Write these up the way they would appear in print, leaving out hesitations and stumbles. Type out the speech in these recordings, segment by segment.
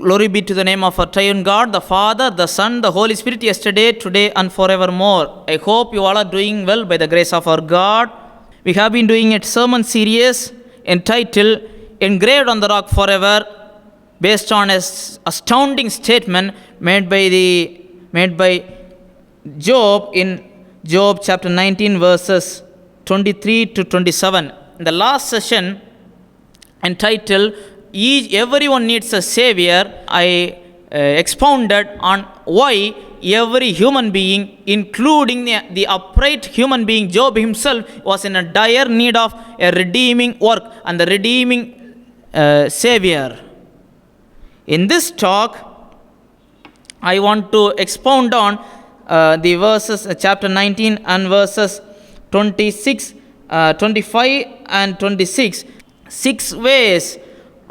Glory be to the name of our triune God, the Father, the Son, the Holy Spirit, yesterday, today, and forevermore. I hope you all are doing well by the grace of our God. We have been doing a sermon series entitled Engraved on the Rock Forever, based on an astounding statement made by Job in Job chapter 19 verses 23 to 27. In the last session entitled Everyone Needs a Savior, I expounded on why every human being, including the upright human being Job himself, was in a dire need of a redeeming work and the redeeming Savior. In this talk, I want to expound on the verses, chapter 19 and verses 26, 25 and 26. 6 ways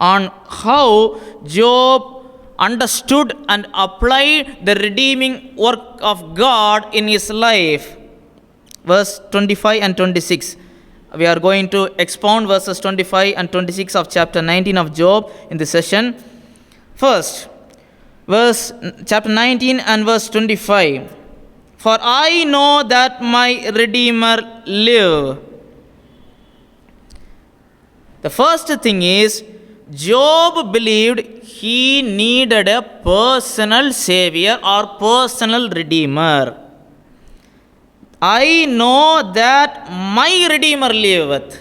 on how Job understood and applied the redeeming work of God in his life. Verse 25 and 26. We are going to expound verses 25 and 26 of chapter 19 of Job in this session. First, chapter 19 and verse 25. For I know that my Redeemer live. The first thing is, Job believed he needed a personal Savior or personal Redeemer. I know that my Redeemer liveth.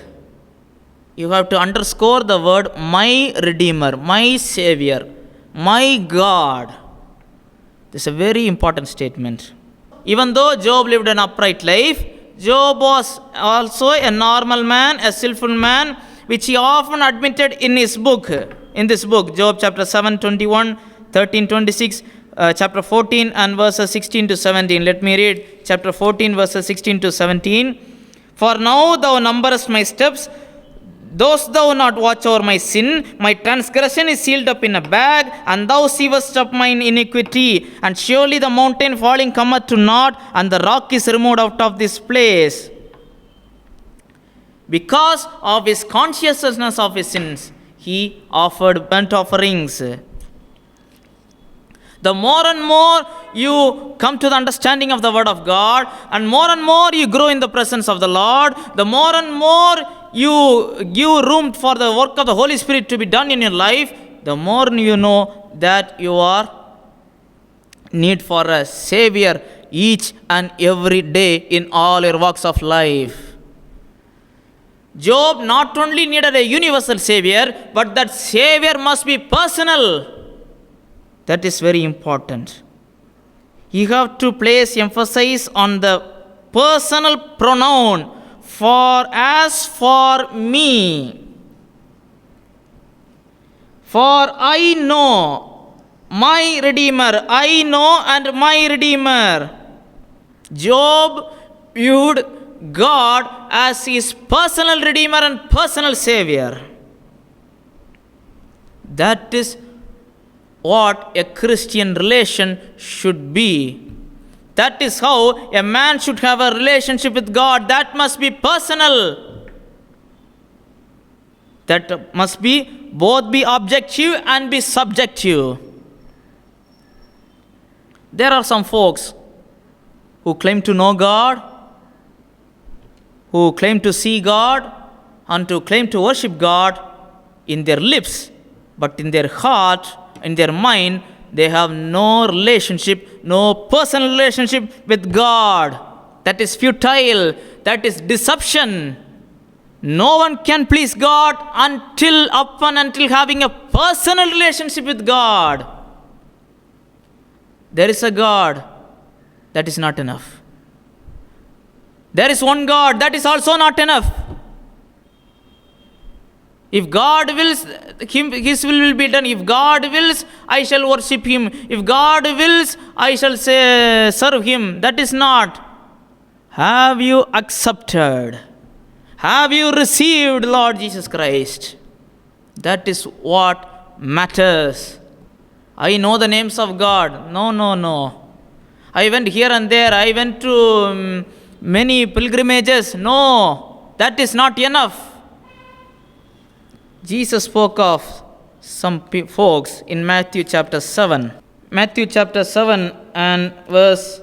You have to underscore the word my Redeemer, my Savior, my God. This is a very important statement. Even though Job lived an upright life, Job was also a normal man, a sinful man, which he often admitted in this book, Job chapter 7, 21, 13, 26, chapter 14 and verses 16 to 17. Let me read chapter 14 verses 16 to 17. For now thou numberest my steps, dost thou not watch over my sin? My transgression is sealed up in a bag, and thou seest up mine iniquity. And surely the mountain falling cometh to naught, and the rock is removed out of this place. Because of his consciousness of his sins, he offered burnt offerings. The more and more you come to the understanding of the Word of God, and more you grow in the presence of the Lord, the more and more you give room for the work of the Holy Spirit to be done in your life, the more you know that you are need for a Savior each and every day in all your walks of life. Job not only needed a universal Savior, but that Savior must be personal. That is very important. You have to place emphasis on the personal pronoun. For as for me, for I know my Redeemer, I know and my Redeemer. Job viewed God as his personal Redeemer and personal Savior. That is what a Christian relation should be. That is how a man should have a relationship with God. That must be personal. That must be both be objective and be subjective. There are some folks who claim to know God, who claim to see God, and to claim to worship God in their lips, but in their heart, in their mind, they have no relationship, no personal relationship with God. That is futile. That is deception. No one can please God until having a personal relationship with God. There is a God. That is not enough. There is one God. That is also not enough. If God wills, His will be done. If God wills, I shall worship Him. If God wills, I shall serve Him. That is not. Have you accepted? Have you received Lord Jesus Christ? That is what matters. I know the names of God. No. I went here and there. I went to many pilgrimages. No, that is not enough. Jesus spoke of some folks in Matthew chapter 7. Matthew chapter 7 and verse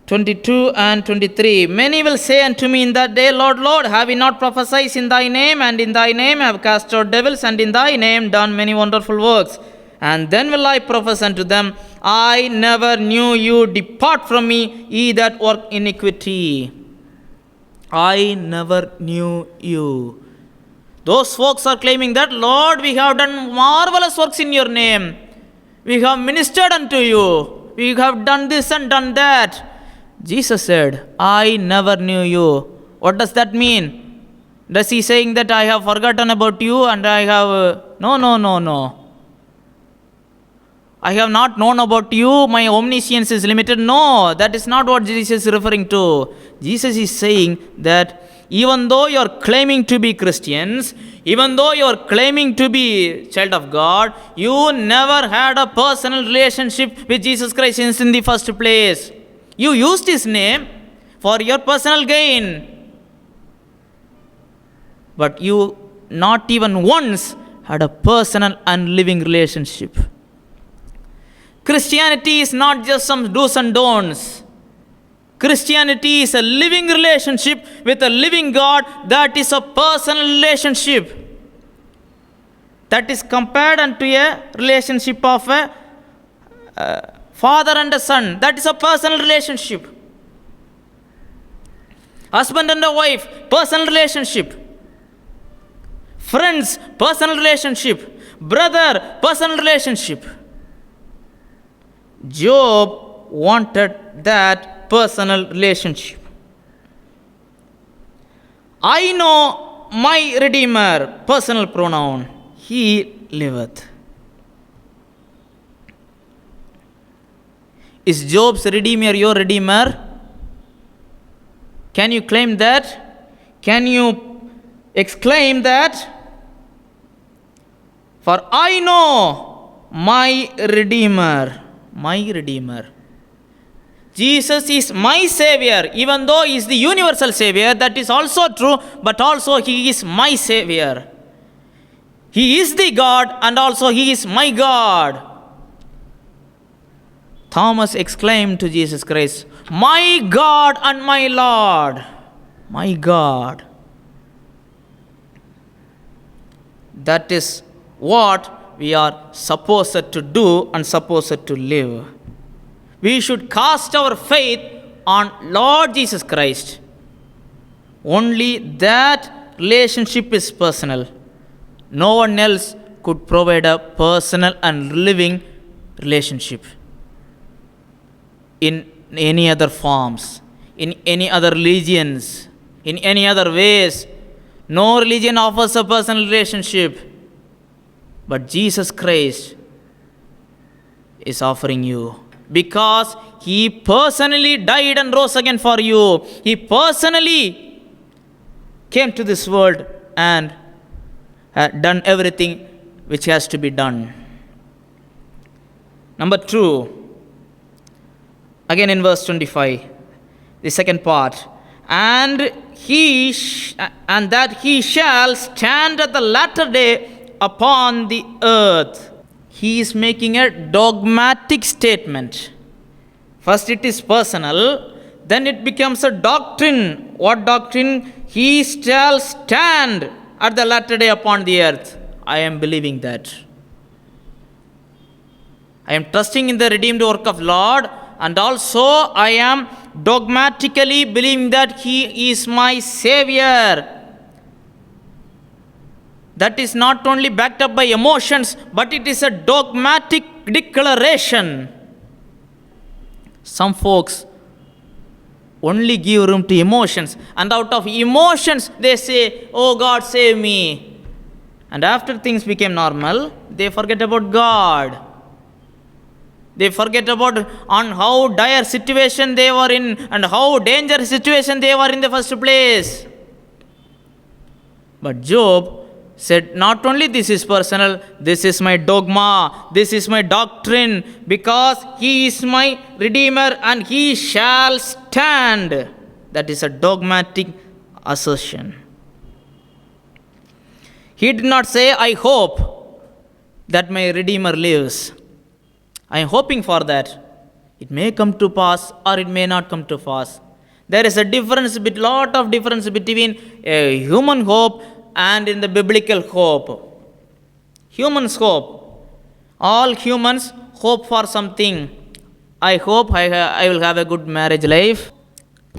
22 and 23. Many will say unto me in that day, Lord, Lord, have we not prophesied in thy name, and in thy name have cast out devils, and in thy name done many wonderful works? And then will I profess unto them, I never knew you, depart from me, ye that work iniquity. I never knew you. Those folks are claiming that, Lord, we have done marvelous works in your name. We have ministered unto you. We have done this and done that. Jesus said, I never knew you. What does that mean? Does he saying that I have forgotten about you and I have... No. I have not known about you. My omniscience is limited. No, that is not what Jesus is referring to. Jesus is saying that even though you are claiming to be Christians, even though you are claiming to be child of God, you never had a personal relationship with Jesus Christ in the first place. You used his name for your personal gain. But you not even once had a personal and living relationship. Christianity is not just some do's and don'ts. Christianity is a living relationship with a living God. That is a personal relationship. That is compared unto a relationship of a father and a son. That is a personal relationship. Husband and a wife, personal relationship. Friends, personal relationship. Brother, personal relationship. Job wanted that personal relationship. I know my Redeemer, personal pronoun, he liveth. Is Job's Redeemer your Redeemer? Can you claim that? Can you exclaim that? For I know my Redeemer. My Redeemer. Jesus is my Savior. Even though he is the universal Savior, that is also true, but also he is my Savior. He is the God and also he is my God. Thomas exclaimed to Jesus Christ, my God and my Lord. My God. That is what we are supposed to do and supposed to live. We should cast our faith on Lord Jesus Christ. Only that relationship is personal. No one else could provide a personal and living relationship in any other forms, in any other religions, in any other ways. No religion offers a personal relationship. But Jesus Christ is offering you, because he personally died and rose again for you. He personally came to this world and had done everything which has to be done. Number 2, again in verse 25, the second part. And that he shall stand at the latter day upon the earth. He is making a dogmatic statement. First it is personal, then it becomes a doctrine. What doctrine? He shall stand at the latter day upon the earth. I am believing that. I am trusting in the redeemed work of Lord, and also I am dogmatically believing that he is my Savior. That is not only backed up by emotions, but it is a dogmatic declaration. Some folks only give room to emotions, and out of emotions they say, oh God, save me. And after things became normal, they forget about God. They forget about on how dire situation they were in and how dangerous situation they were in the first place. But Job said, not only this is personal, this is my dogma, this is my doctrine, because he is my Redeemer and he shall stand. That is a dogmatic assertion. He did not say, I hope that my Redeemer lives. I am hoping for that. It may come to pass or it may not come to pass. There is a difference, lot of difference between a human hope and in the biblical hope. Humans hope. All humans hope for something. I hope I will have a good marriage life.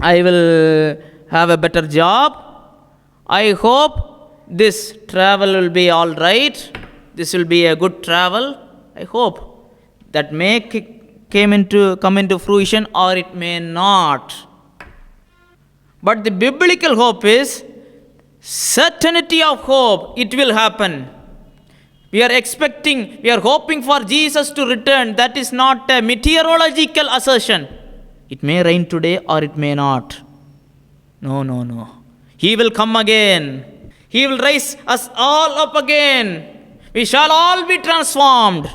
I will have a better job. I hope this travel will be all right. This will be a good travel. I hope that may come into fruition or it may not. But the biblical hope is certainty of hope. It will happen. We are hoping for Jesus to return. That is not a meteorological assertion. It may rain today or it may not. No. He will come again. He will raise us all up again. We shall all be transformed.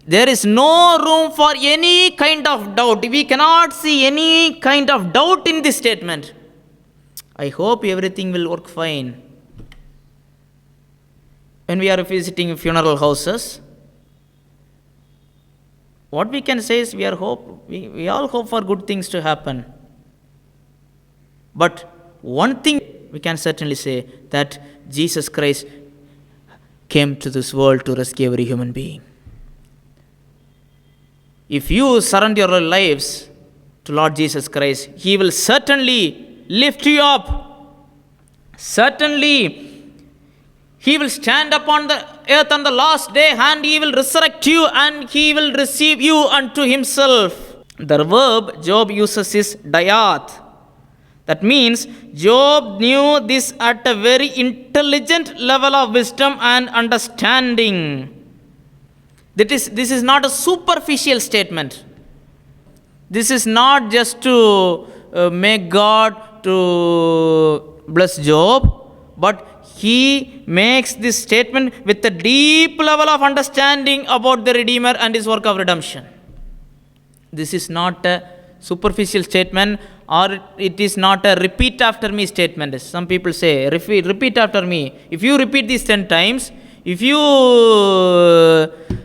There is no room for any kind of doubt. We cannot see any kind of doubt in this statement. I hope everything will work fine. When we are visiting funeral houses, what we can say is we all hope for good things to happen. But one thing we can certainly say, that Jesus Christ came to this world to rescue every human being. If you surrender your lives to Lord Jesus Christ, He will certainly lift you up. Certainly, He will stand upon the earth on the last day and He will resurrect you and He will receive you unto Himself. The verb Job uses is dayath. That means Job knew this at a very intelligent level of wisdom and understanding. This is not a superficial statement. This is not just to make God to bless Job, but he makes this statement with a deep level of understanding about the Redeemer and His work of redemption. This is not a superficial statement, or it is not a repeat after me statement. Some people say, repeat after me. If you repeat this 10 times, if you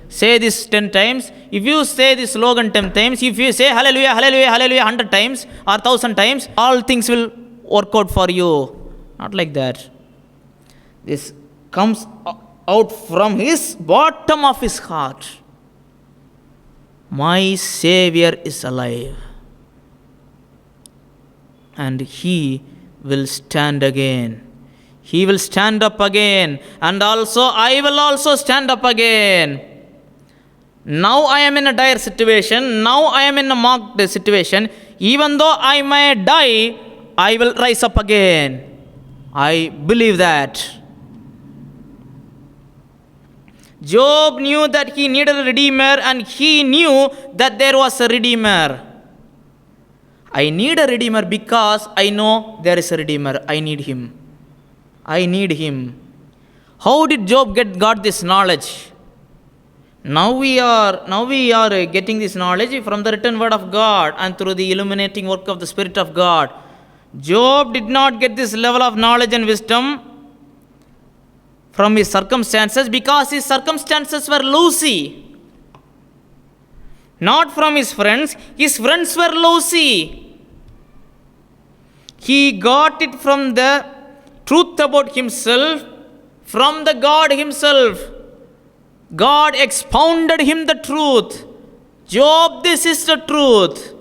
say this 10 times, if you say this slogan 10 times, if you say hallelujah, hallelujah, hallelujah 100 times or 1000 times, all things will work out for you. Not like that. This comes out from his bottom of his heart. My Savior is alive. And He will stand again. He will stand up again. And also, I will also stand up again. Now I am in a dire situation. Now I am in a mocked situation. Even though I may die, I will rise up again. I believe that. Job knew that he needed a Redeemer, and he knew that there was a Redeemer. I need a Redeemer because I know there is a Redeemer. I need Him. I need Him. How did Job got this knowledge? Now we are getting this knowledge from the written word of God and through the illuminating work of the Spirit of God. Job did not get this level of knowledge and wisdom from his circumstances because his circumstances were lousy. Not from his friends. His friends were lousy. He got it from the truth about himself, from the God Himself. God expounded him the truth. Job, this is the truth.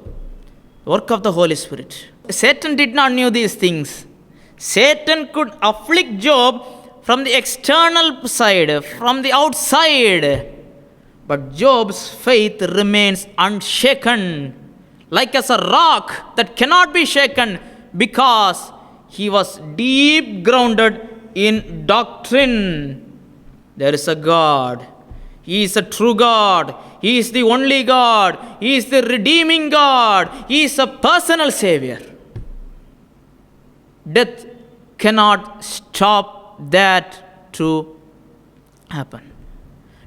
Work of the Holy Spirit. Satan did not know these things. Satan could afflict Job from the external side, from the outside. But Job's faith remains unshaken, like as a rock that cannot be shaken, because he was deep grounded in doctrine. There is a God. He is a true God. He is the only God. He is the redeeming God. He is a personal Savior. Death cannot stop that to happen.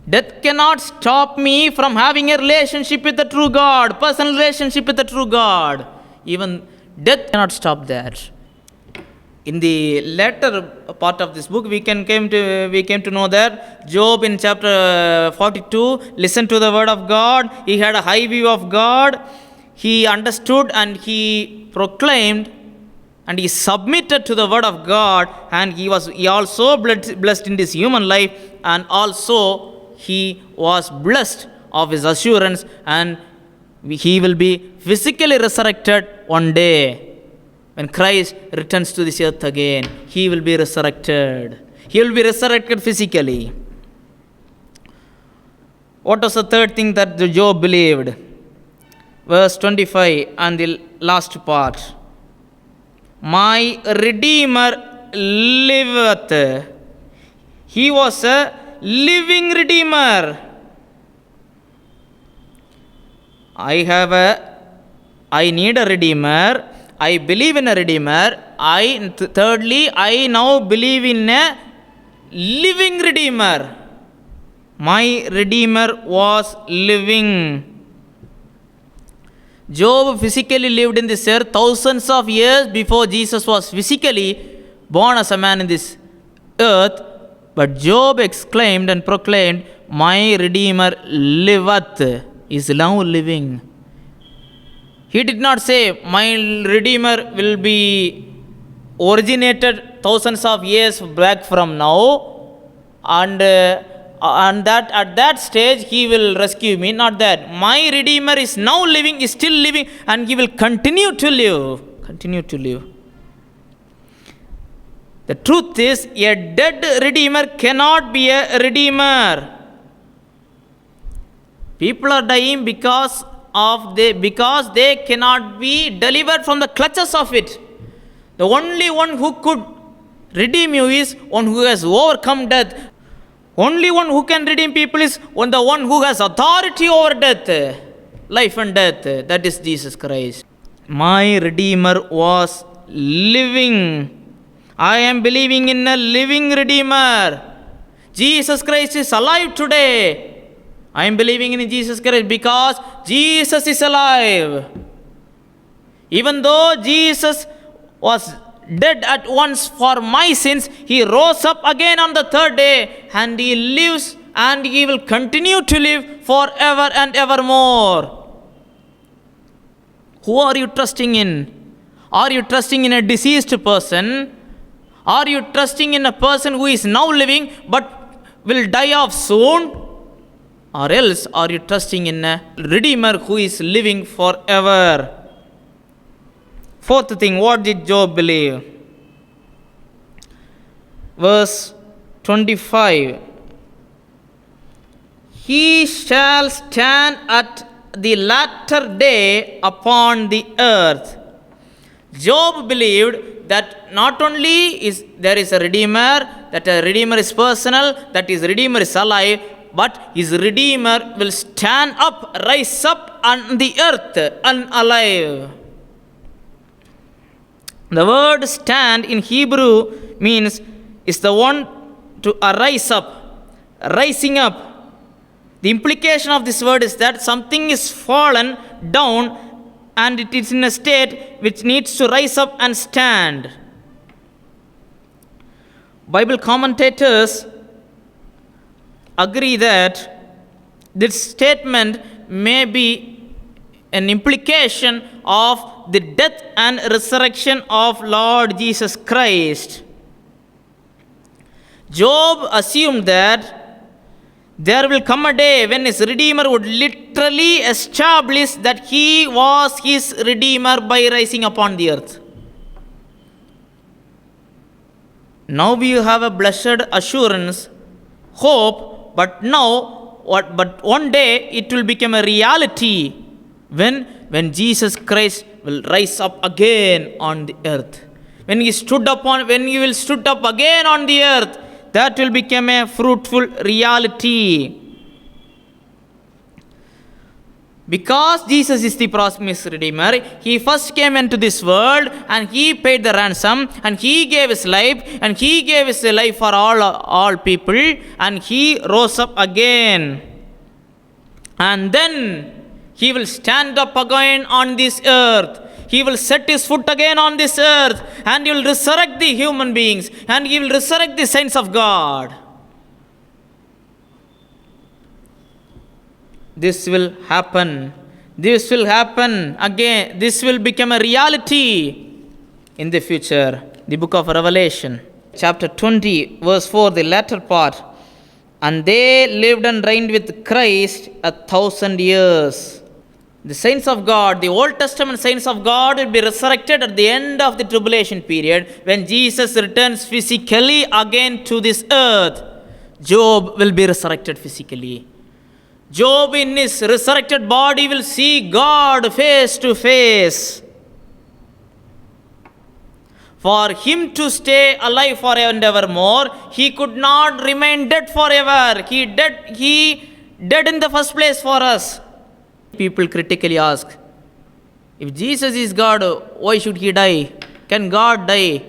Death cannot stop me from having a relationship with the true God, personal relationship with the true God. Even death cannot stop that. In the later part of this book, we came to know that Job in chapter 42 listened to the word of God. He had a high view of God. He understood and he proclaimed and he submitted to the word of God, and he also blessed in his human life, and also he was blessed of his assurance, and he will be physically resurrected one day. When Christ returns to this earth again, he will be resurrected. He will be resurrected physically. What was the third thing that Job believed? Verse 25 and the last part. My Redeemer liveth. He was a living Redeemer. I need a Redeemer. I believe in a Redeemer. Thirdly, I now believe in a living Redeemer. My Redeemer was living. Job physically lived in this earth thousands of years before Jesus was physically born as a man in this earth. But Job exclaimed and proclaimed, my Redeemer liveth, is now living. He did not say, my Redeemer will be originated thousands of years back from now, and that at that stage he will rescue me. Not that. My Redeemer is now living, is still living, and he will continue to live. Continue to live. The truth is, a dead Redeemer cannot be a Redeemer. People are dying because they cannot be delivered from the clutches of it. The only one who could redeem you is one who has overcome death. Only one who can redeem people is the one who has authority over death, life and death. That is Jesus Christ. My Redeemer was living. I am believing in a living Redeemer. Jesus Christ is alive today. I am believing in Jesus Christ because Jesus is alive. Even though Jesus was dead at once for my sins, he rose up again on the third day, and he lives and he will continue to live forever and evermore. Who are you trusting in? Are you trusting in a deceased person? Are you trusting in a person who is now living but will die off soon? Or else are you trusting in a Redeemer who is living forever? Fourth thing, what did Job believe? Verse 25. He shall stand at the latter day upon the earth. Job believed that not only is there is a Redeemer, that a Redeemer is personal, that his Redeemer is alive, but his Redeemer will stand up, rise up on the earth, unalive. The word stand in Hebrew means is the one to arise up, rising up. The implication of this word is that something is fallen down and it is in a state which needs to rise up and stand. Bible commentators agree that this statement may be an implication of the death and resurrection of Lord Jesus Christ. Job assumed that there will come a day when his Redeemer would literally establish that he was his Redeemer by rising upon the earth. Now we have a blessed assurance, hope, but one day it will become a reality when Jesus Christ will rise up again on the earth. When he will stood up again on the earth, that will become a fruitful reality. Because Jesus is the promised Redeemer, he first came into this world and he paid the ransom and he gave his life and he gave his life for all people, and he rose up again. And then he will stand up again on this earth. He will set his foot again on this earth, and he will resurrect the human beings, and he will resurrect the saints of God. This will happen. This will happen again. This will become a reality in the future. The book of Revelation, chapter 20, verse 4, the latter part. And they lived and reigned with Christ 1,000 years. The saints of God, the Old Testament saints of God, will be resurrected at the end of the tribulation period when Jesus returns physically again to this earth. Job will be resurrected physically. Job in his resurrected body will see God face to face. For him to stay alive forever and evermore, he could not remain dead forever. He dead in the first place for us. People critically ask, if Jesus is God, why should he die? Can God die?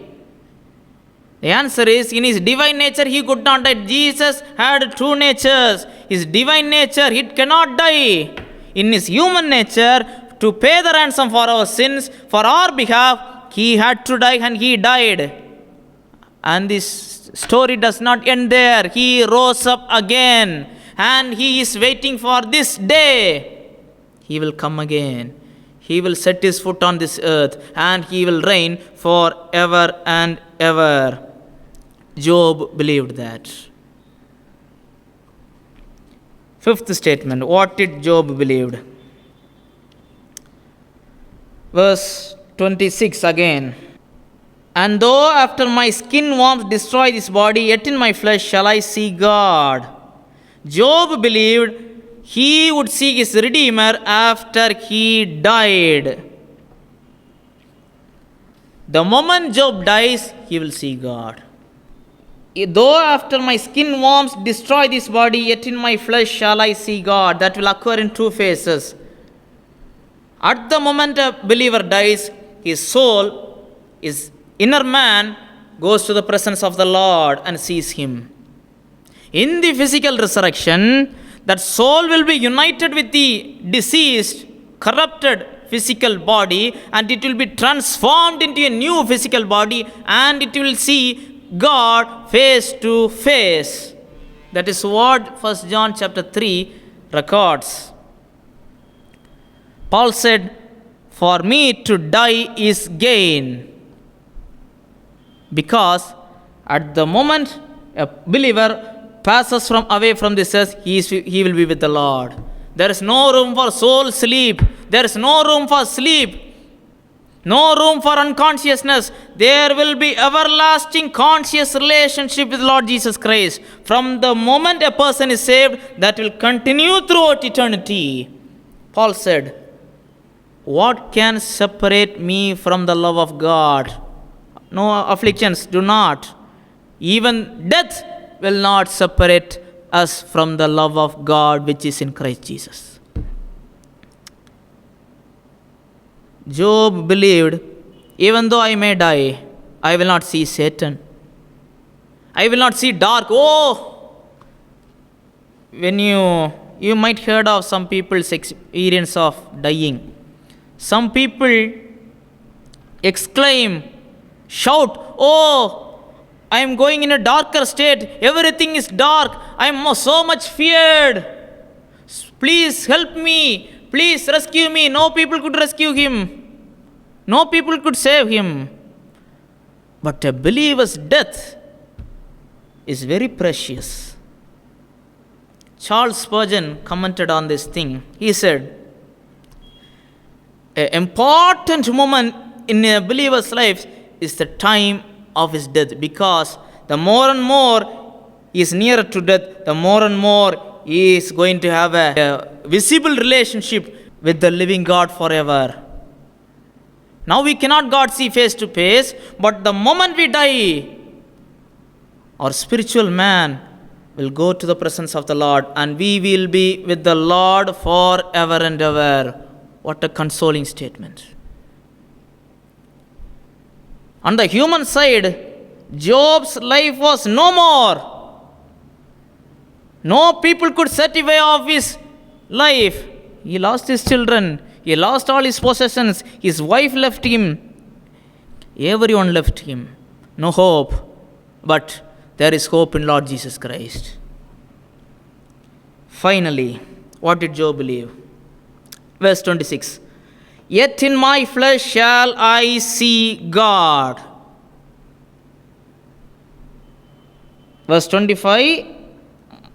The answer is, in his divine nature, he could not die. Jesus had two natures. His divine nature, he cannot die. In his human nature, to pay the ransom for our sins, for our behalf, he had to die, and he died. And this story does not end there. He rose up again, and he is waiting for this day. He will come again. He will set his foot on this earth, and he will reign forever and ever. Job believed that. Fifth statement. What did Job believe? Verse 26 again. And though after my skin worms destroy this body, yet in my flesh shall I see God. Job believed he would see his Redeemer after he died. The moment Job dies, he will see God. Though after my skin worms destroy this body, yet in my flesh shall I see God. That will occur in two phases. At the moment a believer dies, his soul, his inner man, goes to the presence of the Lord and sees him. In the physical resurrection, that soul will be united with the deceased, corrupted physical body, and it will be transformed into a new physical body, and it will see God face to face. That is what 1 John chapter 3 records. Paul said, for me to die is gain. Because at the moment a believer passes away from this earth, he will be with the Lord. There is no room for soul sleep. There is no room for sleep. No room for unconsciousness. There will be everlasting conscious relationship with Lord Jesus Christ. From the moment a person is saved, that will continue throughout eternity. Paul said, what can separate me from the love of God? No afflictions, do not. Even death will not separate us from the love of God which is in Christ Jesus. Job believed, even though I may die, I will not see Satan. I will not see dark. Oh! When you might heard of some people's experience of dying. Some people exclaim, shout, oh, I am going in a darker state. Everything is dark. I am so much feared. Please help me. Please rescue me. No people could rescue him. No people could save him. But a believer's death is very precious. Charles Spurgeon commented on this thing. He said, an important moment in a believer's life is the time of his death, because the more and more he is nearer to death, the more and more he is going to have a visible relationship with the living God forever. Now we cannot God see face to face, but the moment we die, our spiritual man will go to the presence of the Lord, and we will be with the Lord forever and ever. What a consoling statement. On the human side, Job's life was no more. No people could satisfy of his life. He lost his children. He lost all his possessions. His wife left him. Everyone left him. No hope. But there is hope in Lord Jesus Christ. Finally, what did Job believe? Verse 26. Yet in my flesh shall I see God. Verse 25.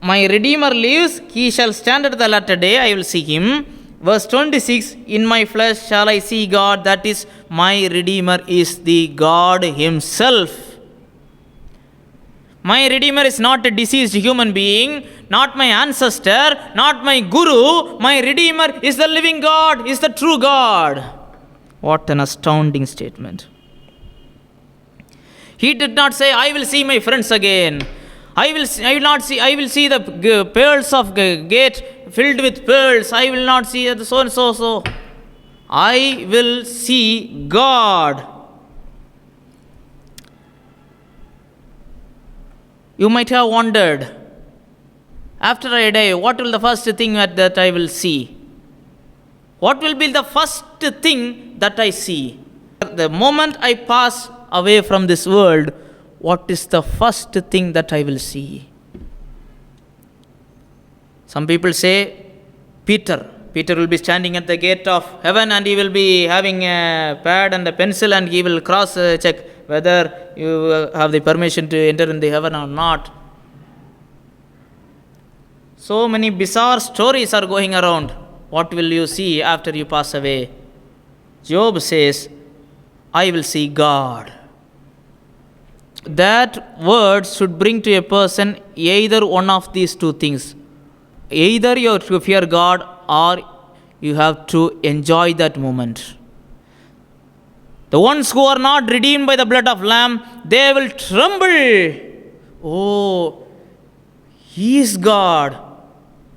My Redeemer lives, he shall stand at the latter day, I will see him. Verse 26. In my flesh shall I see God, that is, my Redeemer is the God himself. My Redeemer is not a deceased human being, not my ancestor, not my guru. My Redeemer is the living God, is the true God. What an astounding statement. He did not say, I will see my friends again. I will see the pearls of gate filled with pearls. I will not see so and so. I will see God. You might have wondered, after I die, what will the first thing that I will see? What will be the first thing that I see? The moment I pass away from this world, what is the first thing that I will see? Some people say, Peter will be standing at the gate of heaven and he will be having a pad and a pencil and he will cross check whether you have the permission to enter in the heaven or not. So many bizarre stories are going around. What will you see after you pass away? Job says, I will see God. That word should bring to a person either one of these two things. Either you have to fear God or you have to enjoy that moment. The ones who are not redeemed by the blood of Lamb, they will tremble. Oh, He is God.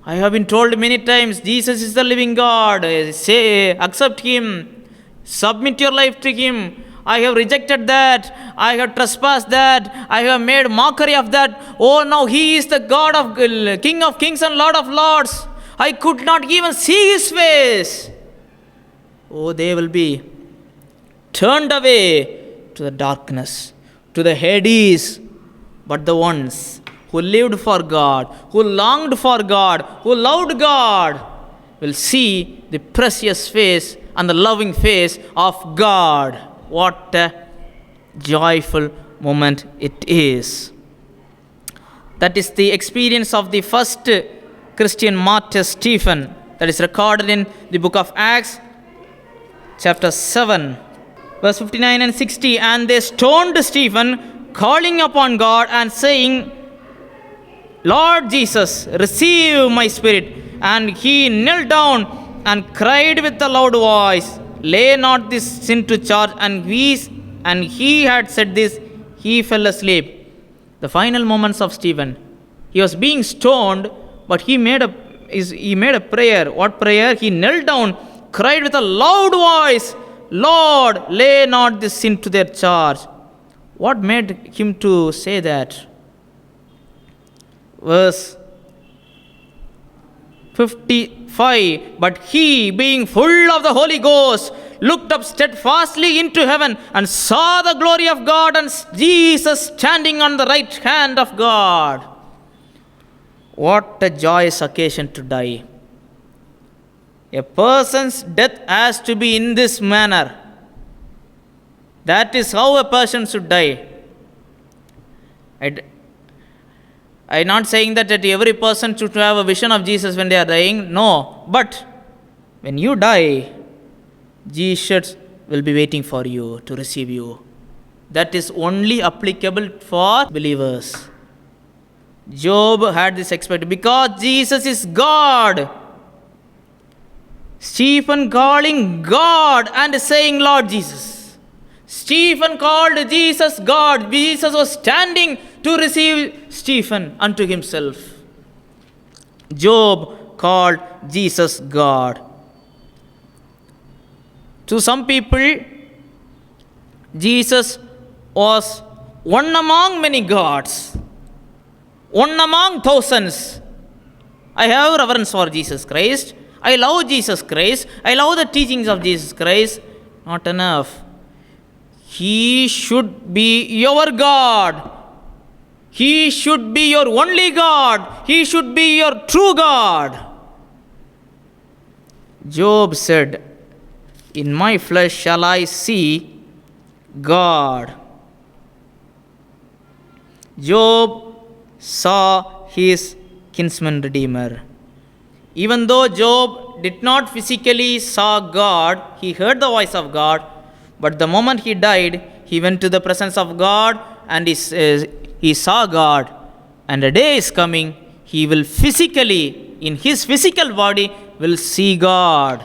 I have been told many times, Jesus is the living God. Say, accept Him. Submit your life to Him. I have rejected that. I have trespassed that. I have made mockery of that. Oh, now He is the God of King of kings and Lord of lords. I could not even see His face. Oh, they will be turned away to the darkness, to the Hades. But the ones who lived for God, who longed for God, who loved God, will see the precious face and the loving face of God. What a joyful moment it is. That is the experience of the first Christian martyr, Stephen, that is recorded in the book of Acts, chapter 7, verse 59 and 60. And they stoned Stephen, calling upon God and saying, Lord Jesus, receive my spirit. And he knelt down and cried with a loud voice, lay not this sin to charge. And he had said this, he fell asleep. The final moments of Stephen. He was being stoned, but he made a prayer. What prayer? He knelt down, cried with a loud voice, Lord, lay not this sin to their charge. What made him to say that? Verse 55. But he, being full of the Holy Ghost, looked up steadfastly into heaven and saw the glory of God and Jesus standing on the right hand of God. What a joyous occasion to die. A person's death has to be in this manner. That is how a person should die. I'm not saying that every person should have a vision of Jesus when they are dying. No. But when you die, Jesus will be waiting for you to receive you. That is only applicable for believers. Job had this expectation because Jesus is God. Stephen calling God and saying, Lord Jesus. Stephen called Jesus God. Jesus was standing to receive Stephen unto himself. Job called Jesus God. To some people, Jesus was one among many gods, one among thousands. I have reverence for Jesus Christ. I love Jesus Christ. I love the teachings of Jesus Christ. Not enough. He should be your God. He should be your only God. He should be your true God. Job said, in my flesh shall I see God. Job saw his kinsman redeemer. Even though Job did not physically saw God, he heard the voice of God, but the moment he died, he went to the presence of God and he saw God. And a day is coming, he will physically, in his physical body, will see God.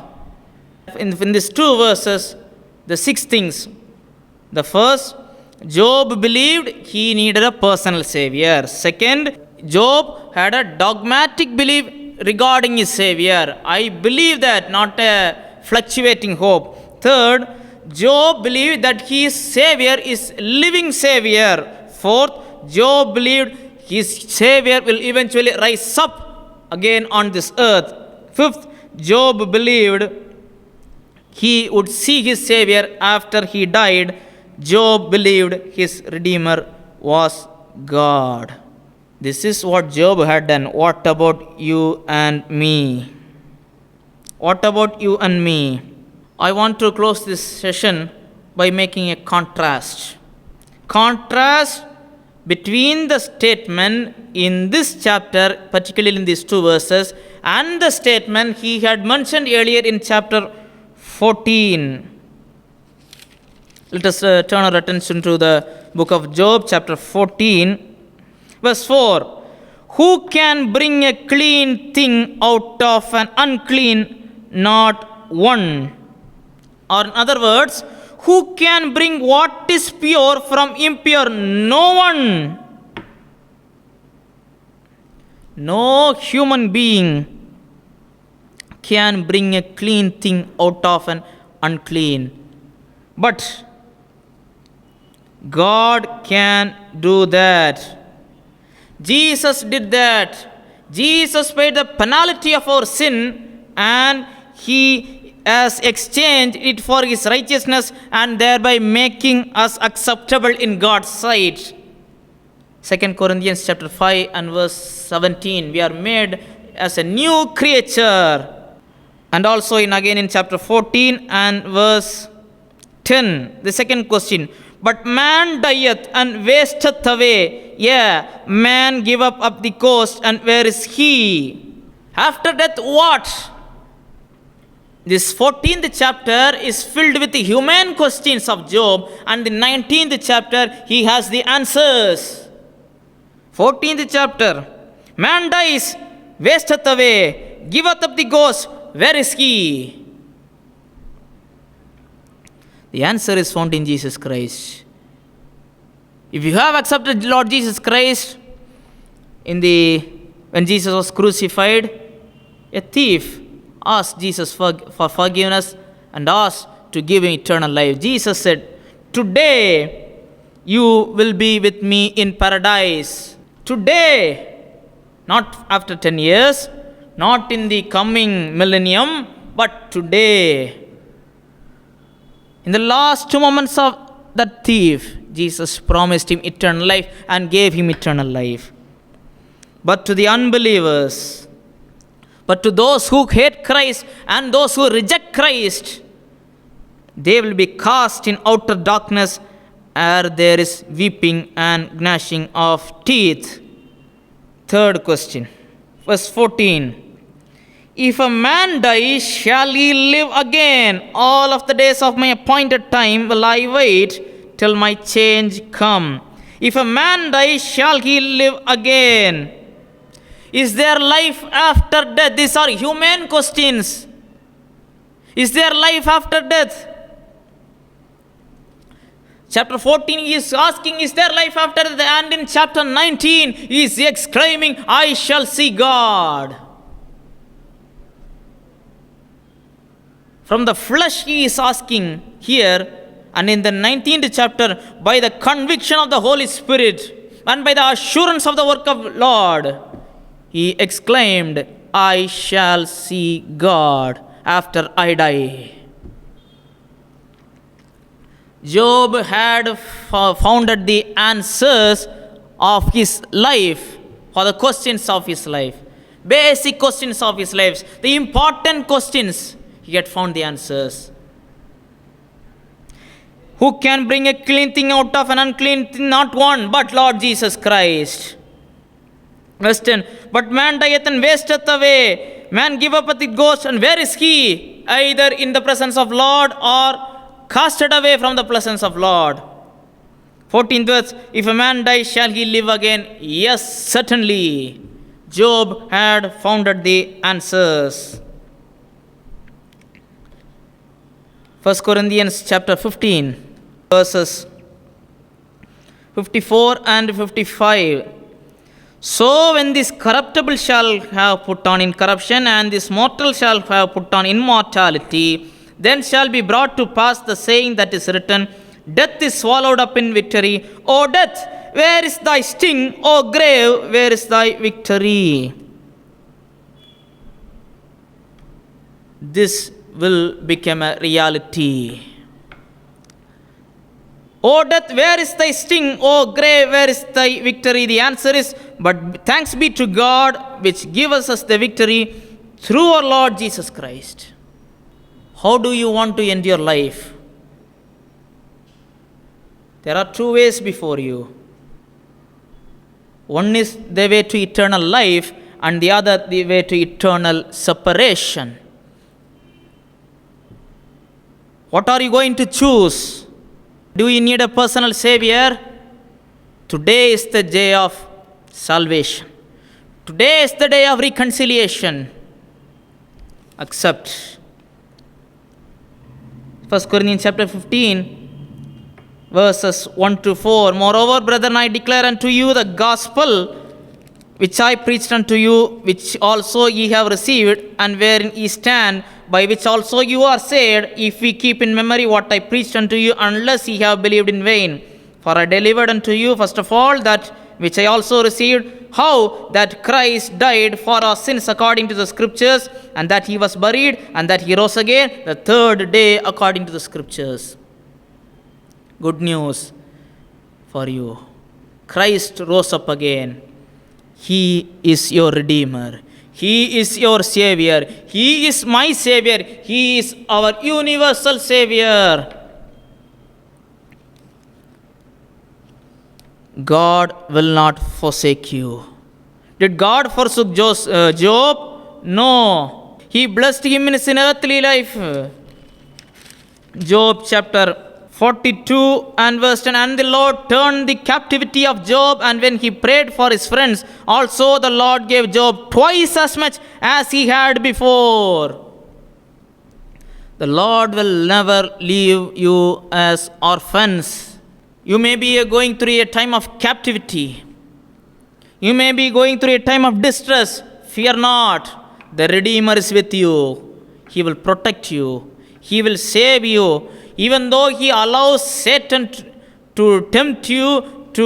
In these two verses, the 6 things. The first, Job believed he needed a personal savior. Second, Job had a dogmatic belief regarding his savior. I believe that, not a fluctuating hope. Third, Job believed that his savior is living savior. Fourth, Job believed his savior will eventually rise up again on this earth. Fifth, Job believed he would see his savior after he died. Job believed his redeemer was God. This is what Job had done. What about you and me? What about you and me? I want to close this session by making a contrast. Contrast between the statement in this chapter, particularly in these 2 verses, and the statement he had mentioned earlier in chapter 14. Let us turn our attention to the book of Job, chapter 14, verse 4. Who can bring a clean thing out of an unclean? Not one. Or in other words, who can bring what is pure from impure? No one. No human being can bring a clean thing out of an unclean. But God can do that. Jesus did that. Jesus paid the penalty of our sin, and he has exchanged it for his righteousness, and thereby making us acceptable in God's sight. 2 Corinthians chapter 5 and verse 17. We are made as a new creature. And also again in chapter 14 and verse 10. The second question. But man dieth and wasteth away. Yeah, man give up the ghost, and where is he? After death, what? This 14th chapter is filled with the human questions of Job, and the 19th chapter, he has the answers. 14th chapter, man dies, wasteth away, giveth up the ghost, where is he? The answer is found in Jesus Christ. If you have accepted Lord Jesus Christ when Jesus was crucified, a thief asked Jesus for forgiveness and asked to give him eternal life. Jesus said, today you will be with me in paradise. Today, not after 10 years, not in the coming millennium, but today. In the last 2 moments of that thief, Jesus promised him eternal life and gave him eternal life. But to the unbelievers, but to those who hate Christ and those who reject Christ, they will be cast in outer darkness where there is weeping and gnashing of teeth. Third question, verse 14. If a man dies, shall he live again? All of the days of my appointed time will I wait till my change come. If a man dies, shall he live again? Is there life after death? These are human questions. Is there life after death? Chapter 14 he is asking, is there life after death? And in chapter 19 he is exclaiming, I shall see God. From the flesh he is asking here, and in the 19th chapter, by the conviction of the Holy Spirit and by the assurance of the work of Lord, he exclaimed, I shall see God after I die. Job had founded the answers of his life, for the questions of his life, basic questions of his life, the important questions. He had found the answers. Who can bring a clean thing out of an unclean thing? Not one, but Lord Jesus Christ. Verse 10. But man dieth and wasteth away. Man giveth up it ghost, and where is he? Either in the presence of Lord or casted away from the presence of Lord. 14th verse. If a man die, shall he live again? Yes, certainly. Job had founded the answers. 1 Corinthians chapter 15, verses 54 and 55. So when this corruptible shall have put on incorruption, and this mortal shall have put on immortality, then shall be brought to pass the saying that is written, Death is swallowed up in victory. O death, where is thy sting? O grave, where is thy victory? This will become a reality. O death, where is thy sting? O grave, where is thy victory? The answer is, but thanks be to God which gives us the victory through our Lord Jesus Christ. How do you want to end your life? There are two ways before you. One is the way to eternal life, and the other the way to eternal separation. What are you going to choose? Do you need a personal Savior? Today is the day of salvation. Today is the day of reconciliation. Accept. 1 Corinthians chapter 15, verses 1 to 4. Moreover, brethren, I declare unto you the gospel which I preached unto you, which also ye have received, and wherein ye stand, by which also you are saved, if we keep in memory what I preached unto you, unless ye have believed in vain. For I delivered unto you first of all that which I also received, how that Christ died for our sins according to the Scriptures, and that he was buried, and that he rose again the third day according to the Scriptures. Good news for you. Christ rose up again. He is your Redeemer. He is your Savior. He is my Savior. He is our universal Savior. God will not forsake you. Did God forsake Job? No. He blessed him in his earthly life. Job chapter 42 and verse 10. And the Lord turned the captivity of Job, and when he prayed for his friends, also the Lord gave Job twice as much as he had before. The Lord will never leave you as orphans. You may be going through a time of captivity. You may be going through a time of distress. Fear not. The Redeemer is with you. He will protect you. He will save you. Even though he allows Satan to tempt you to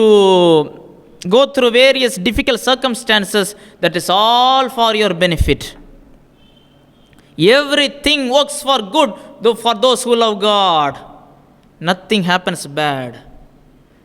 go through various difficult circumstances, that is all for your benefit. Everything works for good for those who love God. Nothing happens bad.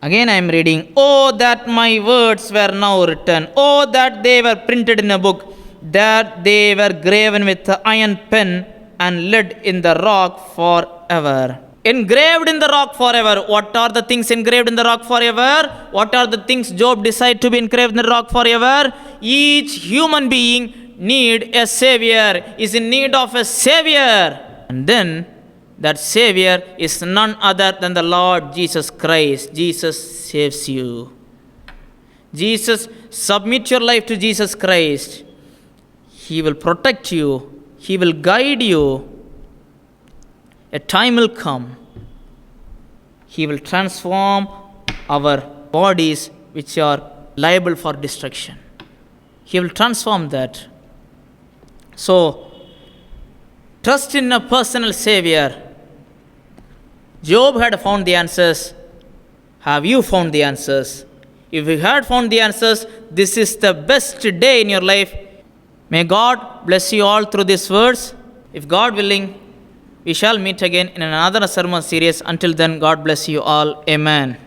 Again I am reading, Oh, that my words were now written. Oh, that they were printed in a book, that they were graven with the iron pen and lead in the rock forever. Engraved in the rock forever. What are the things engraved in the rock forever? What are the things Job decided to be engraved in the rock forever? Each human being need a Savior, is in need of a Savior. And then that Savior is none other than the Lord Jesus Christ. Jesus saves you. Jesus, submit your life to Jesus Christ. He will protect you. He will guide you. A time will come. He will transform our bodies which are liable for destruction. He will transform that. So, trust in a personal Savior. Job had found the answers. Have you found the answers? If you had found the answers, this is the best day in your life. May God bless you all through these words. If God willing, we shall meet again in another sermon series. Until then, God bless you all. Amen.